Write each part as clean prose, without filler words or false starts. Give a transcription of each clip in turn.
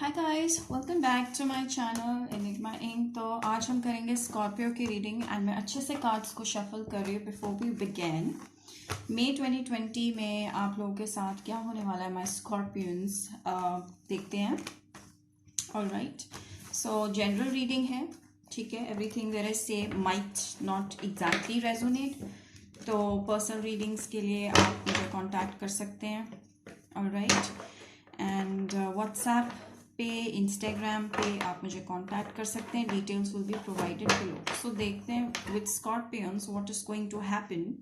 Hi guys, welcome back to my channel Enigma Inc. तो आज हम करेंगे स्कॉर्पियो की रीडिंग एंड मैं अच्छे से कार्ड्स को शफल कर रही हूँ बिफोर वी बिगेन। मई 2020 में आप लोगों के साथ क्या होने वाला है माय स्कॉर्पियंस, देखते हैं। ऑलराइट, सो जनरल रीडिंग है, ठीक है। एवरीथिंग देयर इज से माइट नॉट एग्जैक्टली रेजोनेट, तो पर्सनल रीडिंग्स के लिए आप मुझे कांटेक्ट कर सकते हैं। ऑलराइट, एंड व्हाट्सएप पे, इंस्टाग्राम पे आप मुझे कांटेक्ट कर सकते हैं। Details will be provided below. So देखते हैं with Scorpions what is going to happen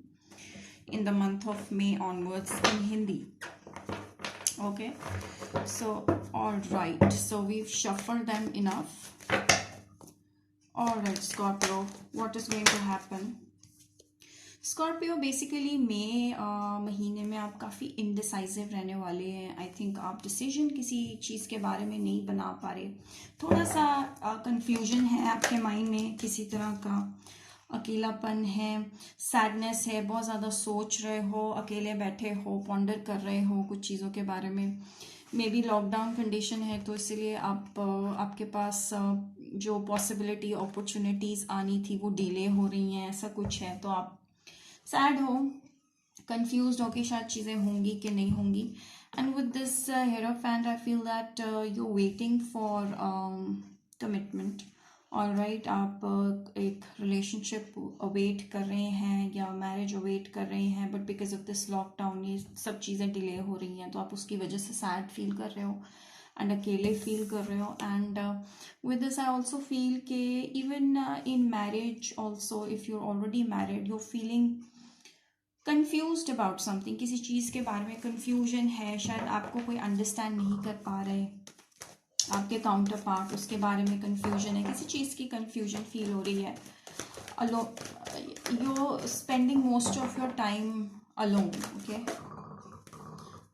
in the month of May onwards in Hindi. Okay, so all right, so we've shuffled them enough. All right, Scorpio, what is going to happen? Scorpio basically मई महीने में आप काफ़ी indecisive रहने वाले हैं। I think आप decision किसी चीज़ के बारे में नहीं बना पा रहे, थोड़ा सा कंफ्यूजन है आपके माइंड में, किसी तरह का अकेलापन है, सैडनेस है, बहुत ज़्यादा सोच रहे हो, अकेले बैठे हो, पॉन्डर कर रहे हो कुछ चीज़ों के बारे में। मे बी लॉकडाउन कंडीशन है तो इसलिए आपके पास जो पॉसिबिलिटी अपॉर्चुनिटीज़ आनी थी वो डिले हो रही हैं, ऐसा कुछ है। तो आप सैड हो, कंफ्यूज हो कि शायद चीज़ें होंगी कि नहीं होंगी। And with this hierophant I feel that you waiting for commitment. Alright, आप एक रिलेशनशिप अवेट कर रहे हैं या मैरिज अवेट कर रहे हैं, but because of this lockdown ये सब चीज़ें डिले हो रही हैं, तो आप उसकी वजह से सैड फील कर रहे हो एंड अकेले फील कर रहे हो। And with this I also feel कि even in marriage also, if you're already married, you're feeling confused about something, किसी चीज़ के बारे में confusion है, शायद आपको कोई understand नहीं कर पा रहे, आपके काउंटर पार्ट उसके बारे में confusion है, किसी चीज़ की confusion फील हो रही है। You're spending most of your time alone, okay?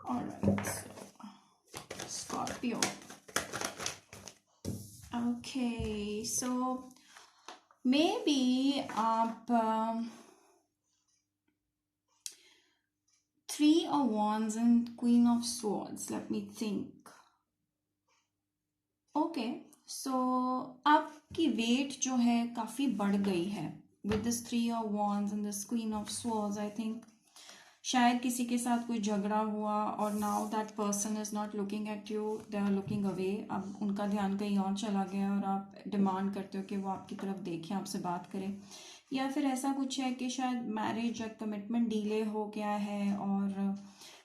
Alright, so Scorpio. Okay, so maybe आप Three of Wands and Queen of Swords. Let me think. Okay, so आपकी वेट जो है काफ़ी बढ़ गई है with this Three of Wands and this Queen of Swords. I think शायद किसी के साथ कोई झगड़ा हुआ और now that person is not looking at you, they are looking away. अब उनका ध्यान कहीं और चला गया और आप डिमांड करते हो कि वो आपकी तरफ देखें, आपसे बात करें। या फिर ऐसा कुछ है कि शायद मैरिज या कमिटमेंट डिले हो गया है और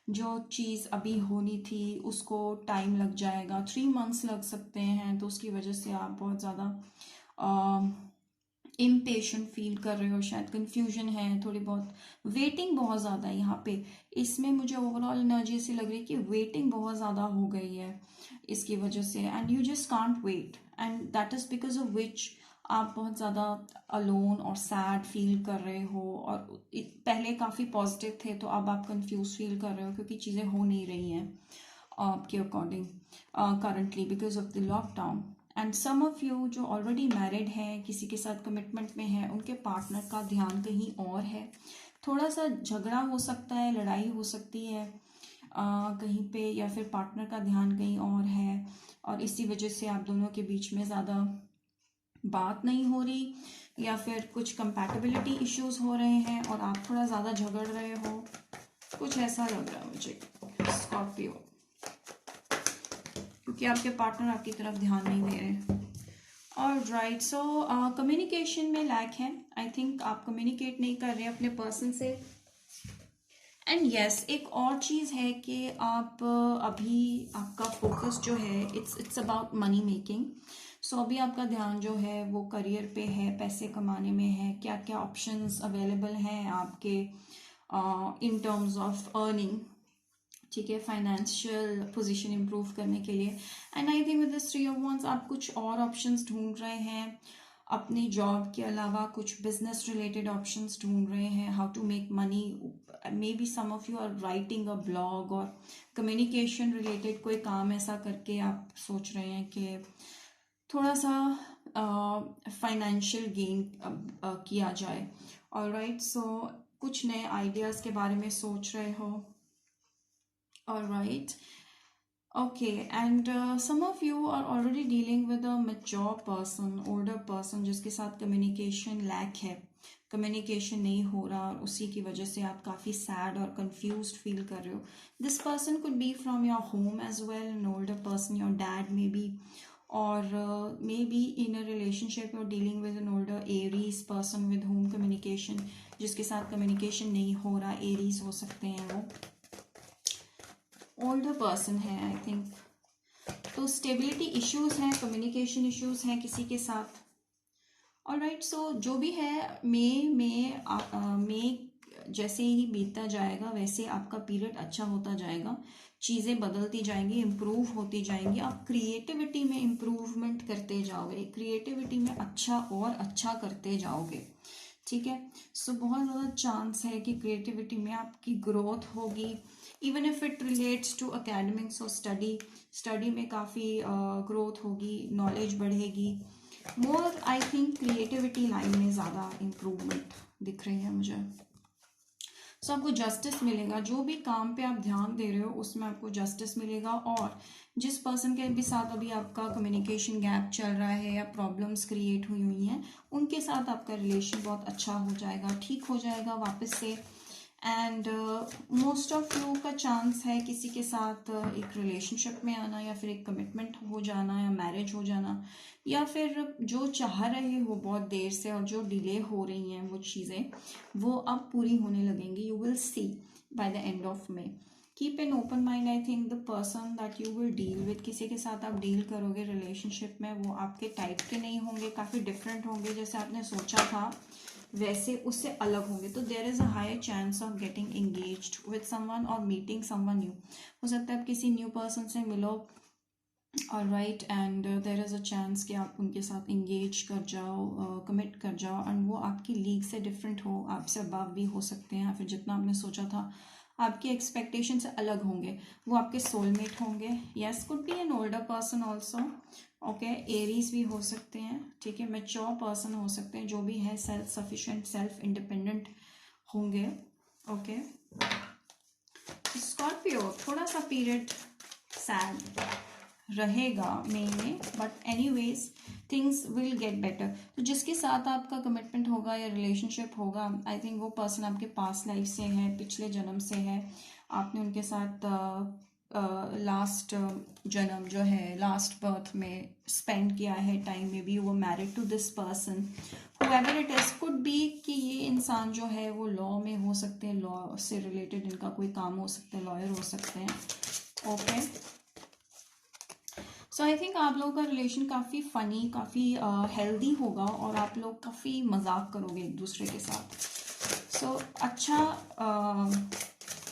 जो चीज़ अभी होनी थी उसको टाइम लग जाएगा, 3 months लग सकते हैं, तो उसकी वजह से आप बहुत ज़्यादा इम्पेशेंट फील कर रहे हो, शायद कंफ्यूजन है, थोड़ी बहुत वेटिंग बहुत ज़्यादा है यहाँ पे। इसमें मुझे ओवरऑल एनर्जी ऐसी लग रही है कि वेटिंग बहुत ज़्यादा हो गई है इसकी वजह से, and you just can't wait, and that is because of which आप बहुत ज़्यादा अलोन और सैड फील कर रहे हो। और पहले काफ़ी पॉजिटिव थे, तो अब आप कंफ्यूज फील कर रहे हो क्योंकि चीज़ें हो नहीं रही हैं आपके according currently because of the lockdown. And some of you जो ऑलरेडी मैरिड हैं, किसी के साथ कमिटमेंट में है, उनके पार्टनर का ध्यान कहीं और है, थोड़ा सा झगड़ा हो सकता है, लड़ाई हो सकती है कहीं पे, या फिर पार्टनर का ध्यान कहीं और है और इसी वजह से आप दोनों के बीच में ज़्यादा बात नहीं हो रही, या फिर कुछ कंपैटिबिलिटी इश्यूज हो रहे हैं और आप थोड़ा ज़्यादा झगड़ रहे हो, कुछ ऐसा लग रहा है मुझे स्कॉर्पियो, क्योंकि आपके पार्टनर आपकी तरफ ध्यान नहीं दे रहे। ऑलराइट, सो कम्युनिकेशन में लैक है। आई थिंक आप कम्युनिकेट नहीं कर रहे अपने पर्सन से। एंड यस, एक और चीज़ है कि आप अभी आपका फोकस जो है इट्स अबाउट मनी मेकिंग। सो अभी आपका ध्यान जो है वो करियर पे है, पैसे कमाने में है, क्या क्या ऑप्शंस अवेलेबल हैं आपके इन टर्म्स ऑफ अर्निंग, ठीक है, फाइनेंशियल पोजीशन इंप्रूव करने के लिए। And I think with this 3 of Wands आप कुछ और ऑप्शंस ढूंढ रहे हैं अपनी जॉब के अलावा, कुछ बिजनेस रिलेटेड ऑप्शंस ढूंढ रहे हैं, how to make money. Maybe some of you are writing a blog और कम्युनिकेशन रिलेटेड कोई काम ऐसा करके आप सोच रहे हैं कि थोड़ा सा फाइनेंशियल गेन किया जाए। ऑलराइट, सो कुछ नए आइडियाज़ के बारे में सोच रहे हो। Alright, Okay, and some of you are already dealing with a mature person, older person, जिसके साथ कम्युनिकेशन लैक है, कम्युनिकेशन नहीं हो रहा और उसी की वजह से आप काफ़ी सैड और कंफ्यूज्ड फील कर रहे हो. This person could be from your home as well, an older person, your dad maybe, or maybe in a relationship you're dealing with an older Aries person with whom communication, जिसके साथ communication नहीं हो रहा, Aries हो सकते हैं वो, older person है आई थिंक. तो स्टेबिलिटी इश्यूज हैं, कम्युनिकेशन इश्यूज हैं किसी के साथ. ऑलराइट, सो जो भी है, मे जैसे ही बीतता जाएगा वैसे आपका पीरियड अच्छा होता जाएगा, चीज़ें बदलती जाएंगी, इम्प्रूव होती जाएंगी, आप क्रिएटिविटी में इम्प्रूवमेंट करते जाओगे, क्रिएटिविटी में अच्छा और अच्छा करते जाओगे. ठीक है, सो बहुत ज़्यादा चांस है कि क्रिएटिविटी में आपकी ग्रोथ होगी, even if it relates to academics और स्टडी में काफ़ी ग्रोथ होगी, नॉलेज बढ़ेगी. More I think creativity line में ज़्यादा इम्प्रूवमेंट दिख रही है मुझे. सो आपको जस्टिस मिलेगा, जो भी काम पे आप ध्यान दे रहे हो उसमें आपको जस्टिस मिलेगा. और जिस पर्सन के भी साथ अभी आपका कम्युनिकेशन गैप चल रहा है या प्रॉब्लम्स क्रिएट हुई हुई हैं, उनके साथ आपका रिलेशन बहुत अच्छा हो जाएगा, ठीक हो जाएगा वापस से. एंड मोस्ट ऑफ यू का चांस है किसी के साथ एक रिलेशनशिप में आना, या फिर एक कमिटमेंट हो जाना, या मैरिज हो जाना, या फिर जो चाह रहे हो बहुत देर से और जो डिले हो रही हैं वो चीज़ें, वो अब पूरी होने लगेंगी. You will see by the end of May. Keep an open mind. I think the person that you will deal with, किसी के साथ आप डील करोगे रिलेशनशिप में, वो आपके टाइप के नहीं होंगे, काफ़ी डिफरेंट होंगे, जैसे आपने सोचा था वैसे उससे अलग होंगे. तो there is a high chance of getting engaged with someone और मीटिंग समवन न्यू. हो सकता है आप किसी न्यू पर्सन से मिलो, alright, and there is a chance कि आप उनके साथ इंगेज कर जाओ, कमिट कर जाओ, एंड वो आपकी लीग से डिफरेंट हो, आपसे अबव भी हो सकते हैं, फिर जितना आपने सोचा था आपकी एक्सपेक्टेशन से अलग होंगे, वो आपके सोलमेट होंगे. Yes, could be N older person also. Okay, Aries भी हो सकते हैं. ठीक है, मैच्योर पर्सन हो सकते हैं, जो भी है सेल्फ सफिशिएंट, सेल्फ इंडिपेंडेंट होंगे. ओके, स्कॉर्पियो थोड़ा सा पीरियड सैड रहेगा मई में, but anyways things will get better. तो जिसके साथ आपका कमिटमेंट होगा या रिलेशनशिप होगा, आई थिंक वो पर्सन आपके पास लाइफ से है, पिछले जन्म से है. आपने उनके साथ लास्ट जन्म जो है, लास्ट बर्थ में स्पेंड किया है टाइम. में भी वो married to this person, whoever it is, could be कि ये इंसान जो है वो लॉ में हो सकते हैं, लॉ से रिलेटेड इनका कोई काम हो सकता है, लॉयर हो सकते हैं. ओके, सो आई थिंक आप लोगों का रिलेशन काफ़ी फ़नी, काफ़ी हेल्दी होगा, और आप लोग काफ़ी मजाक करोगे एक दूसरे के साथ. सो अच्छा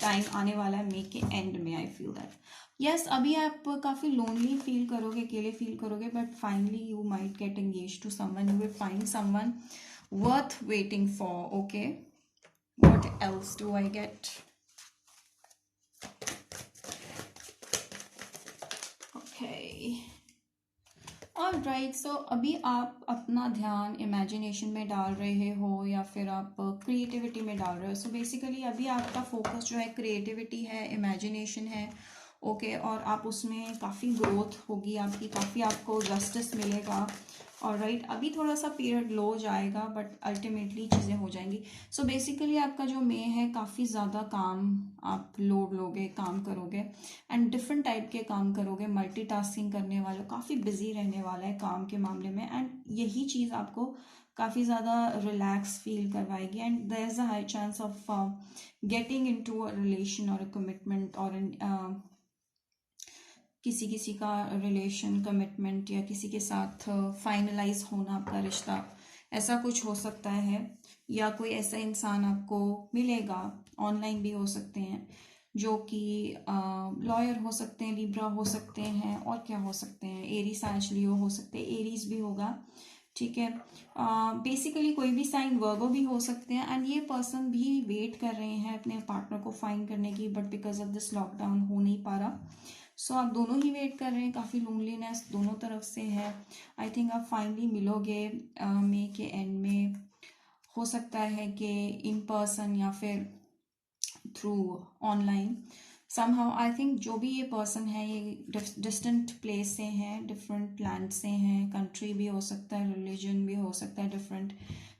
टाइम आने वाला है मे के एंड में, आई फील दैट. यस, अभी आप काफ़ी लोनली फील करोगे, अकेले फील करोगे, but finally you might get engage to someone, you will find someone worth waiting for. Okay, what else do I get? Alright, so अभी आप अपना ध्यान इमेजिनेशन में डाल रहे हो या फिर आप क्रिएटिविटी में डाल रहे हो. सो बेसिकली अभी आपका फोकस जो है क्रिएटिविटी है, इमेजिनेशन है. ओके, और आप उसमें काफ़ी ग्रोथ होगी आपकी, काफ़ी आपको जस्टिस मिलेगा. ऑलराइट, अभी थोड़ा सा पीरियड लो जाएगा, बट अल्टीमेटली चीज़ें हो जाएंगी. सो बेसिकली आपका जो मे है, काफ़ी ज़्यादा काम आप लोड लोगे, काम करोगे, एंड डिफरेंट टाइप के काम करोगे, मल्टीटास्किंग करने वाले, काफ़ी बिजी रहने वाला है काम के मामले में. एंड यही चीज़ आपको काफ़ी ज़्यादा रिलैक्स फील करवाएगी, and there is a high chance of getting into a relation और अ कमिटमेंट, और किसी का रिलेशन, कमिटमेंट, या किसी के साथ फाइनलाइज होना आपका रिश्ता, ऐसा कुछ हो सकता है. या कोई ऐसा इंसान आपको मिलेगा, ऑनलाइन भी हो सकते हैं, जो कि लॉयर हो सकते हैं, लिब्रा हो सकते हैं, और क्या हो सकते हैं, एरीज साइज लियो हो सकते हैं, एरीज भी होगा. ठीक है, बेसिकली कोई भी साइन, वर्गो भी हो सकते हैं. एंड ये पर्सन भी वेट कर रहे हैं अपने पार्टनर को फाइंड करने की, but because of this lockdown हो नहीं पा रहा. सो आप दोनों ही वेट कर रहे हैं, काफ़ी लोनलीनेस दोनों तरफ से है. आई थिंक आप फाइनली मिलोगे मई के एंड में. हो सकता है कि इन पर्सन या फिर through online. Somehow I think जो भी ये पर्सन है ये डिस्टेंट प्लेस से हैं, डिफरेंट लैंड से हैं, कंट्री भी हो सकता है, रिलीजन भी हो सकता है, डिफरेंट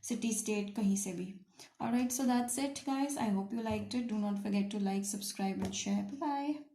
सिटी स्टेट कहीं से भी. Alright, so that's it guys. I hope you liked it. Do not forget to like, subscribe and share. Bye bye.